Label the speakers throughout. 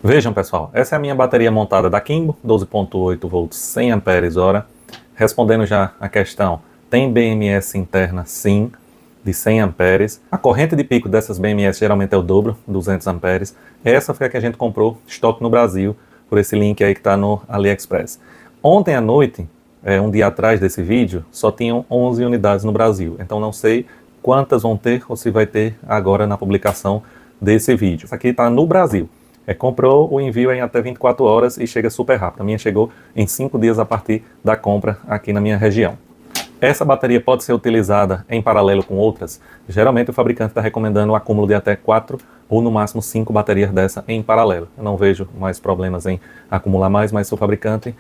Speaker 1: Vejam, pessoal, essa é a minha bateria montada da Kimbo, 12.8 volts, 100 amperes hora. Respondendo já a questão, tem BMS interna? Sim, de 100 amperes. A corrente de pico dessas BMS geralmente é o dobro, 200 amperes. Essa foi a que a gente comprou, estoque no Brasil, por esse link aí que está no AliExpress. Ontem à noite, um dia atrás desse vídeo, só tinham 11 unidades no Brasil. Então não sei quantas vão ter ou se vai ter agora na publicação desse vídeo. Isso aqui está no Brasil. Comprou, o envio é em até 24 horas e chega super rápido. A minha chegou em 5 dias a partir da compra aqui na minha região. Essa bateria pode ser utilizada em paralelo com outras. Geralmente o fabricante está recomendando um acúmulo de até 4 ou no máximo 5 baterias dessa em paralelo. Eu não vejo mais problemas em acumular mais, mas o fabricante,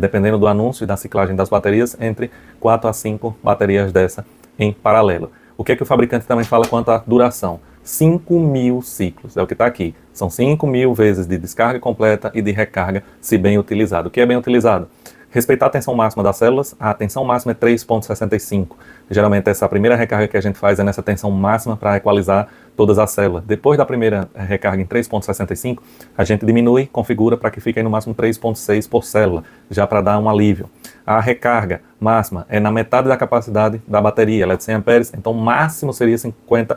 Speaker 1: dependendo do anúncio e da ciclagem das baterias, entre 4 a 5 baterias dessa em paralelo. O que é que o fabricante também fala quanto à duração? 5.000 ciclos, é o que está aqui. São 5.000 vezes de descarga completa e de recarga, se bem utilizado. O que é bem utilizado? Respeitar a tensão máxima das células, a tensão máxima é 3.65. Geralmente essa primeira recarga que a gente faz é nessa tensão máxima para equalizar todas as células. Depois da primeira recarga em 3.65, a gente diminui, configura para que fique aí no máximo 3.6 por célula, já para dar um alívio. A recarga máxima é na metade da capacidade da bateria, ela é de 100 amperes, então o máximo seria 50%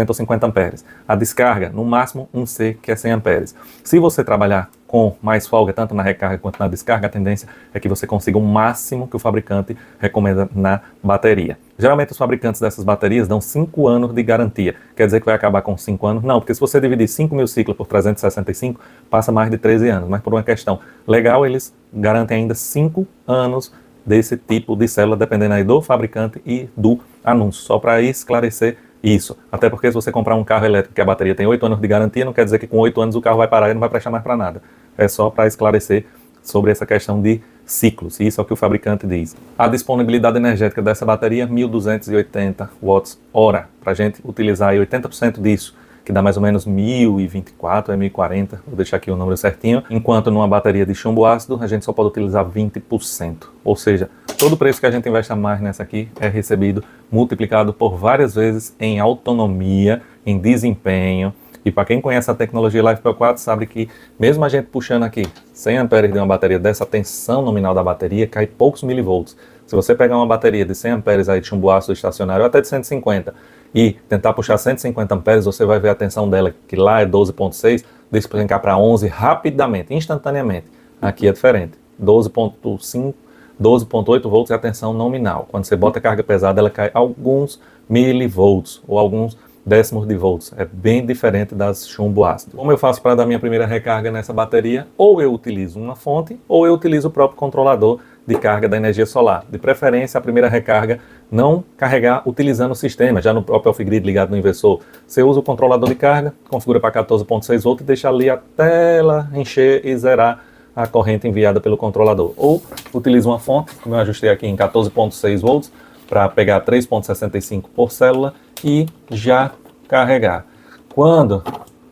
Speaker 1: ou 50 amperes. A descarga, no máximo 1C, que é 100 amperes. Se você trabalhar com mais folga, tanto na recarga quanto na descarga, a tendência é que você consiga o máximo que o fabricante recomenda na bateria. Geralmente os fabricantes dessas baterias dão 5 anos de garantia. Quer dizer que vai acabar com 5 anos? Não, porque se você dividir 5.000 ciclos por 365, passa mais de 13 anos. Mas por uma questão legal, eles garantem ainda 5 anos desse tipo de célula, dependendo aí do fabricante e do anúncio. Só para esclarecer isso. Até porque se você comprar um carro elétrico que a bateria tem 8 anos de garantia, não quer dizer que com 8 anos o carro vai parar e não vai prestar mais para nada. É só para esclarecer sobre essa questão de ciclos. Isso é o que o fabricante diz. A disponibilidade energética dessa bateria, 1.280 watts-hora. Para a gente utilizar aí 80% disso, que dá mais ou menos 1.024, 1.040, vou deixar aqui o número certinho, enquanto numa bateria de chumbo ácido a gente só pode utilizar 20%. Ou seja, todo o preço que a gente investe a mais nessa aqui é recebido multiplicado por várias vezes em autonomia, em desempenho. E para quem conhece a tecnologia LiFePO4 sabe que mesmo a gente puxando aqui 100 amperes de uma bateria dessa, a tensão nominal da bateria cai poucos milivolts. Se você pegar uma bateria de 100 amperes aí de chumbo ácido estacionário, ou até de 150, e tentar puxar 150 amperes, você vai ver a tensão dela, que lá é 12.6, despencar para 11 rapidamente, instantaneamente. Aqui é diferente, 12.5, 12.8 volts é a tensão nominal. Quando você bota a carga pesada, ela cai alguns milivolts, ou alguns décimos de volts. É bem diferente das chumbo ácido. Como eu faço para dar minha primeira recarga nessa bateria? Ou eu utilizo uma fonte, ou eu utilizo o próprio controlador de carga da energia solar. De preferência, a primeira recarga não carregar utilizando o sistema, já no próprio off-grid ligado no inversor. Você usa o controlador de carga, configura para 14.6 volts e deixa ali até ela encher e zerar a corrente enviada pelo controlador. Ou utiliza uma fonte, como eu ajustei aqui em 14.6 volts, para pegar 3.65 por célula e já carregar. Quando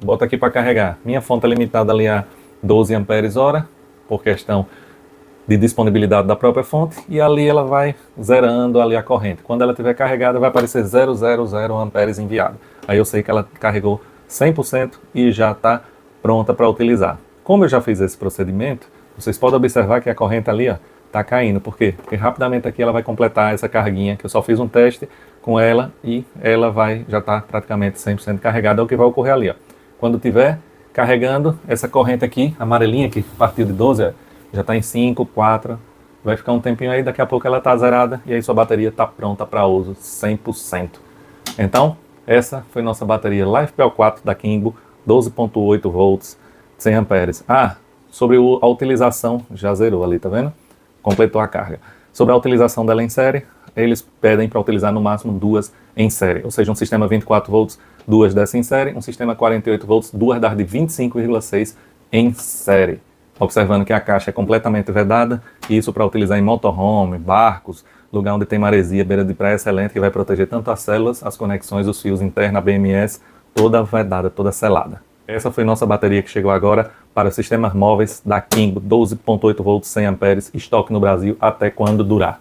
Speaker 1: bota aqui para carregar, minha fonte é limitada ali a 12 amperes hora, por questão de disponibilidade da própria fonte, e ali ela vai zerando ali a corrente. Quando ela estiver carregada, vai aparecer 000 amperes enviado. Aí eu sei que ela carregou 100% e já está pronta para utilizar. Como eu já fiz esse procedimento, vocês podem observar que a corrente ali está caindo. Por quê? Porque rapidamente aqui ela vai completar essa carguinha, que eu só fiz um teste com ela e ela já está praticamente 100% carregada. É o que vai ocorrer ali. Quando estiver carregando, essa corrente aqui, amarelinha, que partiu de 12, já está em 5, 4, vai ficar um tempinho aí, daqui a pouco ela está zerada e aí sua bateria está pronta para uso 100%. Então, essa foi nossa bateria LiFePO4 da Kimbo, 12.8 volts, 100 amperes. Sobre a utilização, já zerou ali, tá vendo? Completou a carga. Sobre a utilização dela em série, eles pedem para utilizar no máximo 2 em série, ou seja, um sistema 24 volts, 2 dessas em série, um sistema 48 volts, 2 das de 25,6 em série. Observando que a caixa é completamente vedada, isso para utilizar em motorhome, barcos, lugar onde tem maresia, beira de praia excelente, que vai proteger tanto as células, as conexões, os fios internos, a BMS, toda vedada, toda selada. Essa foi nossa bateria que chegou agora para sistemas móveis da Kimbo, 12.8 volts, 100 amperes, estoque no Brasil até quando durar.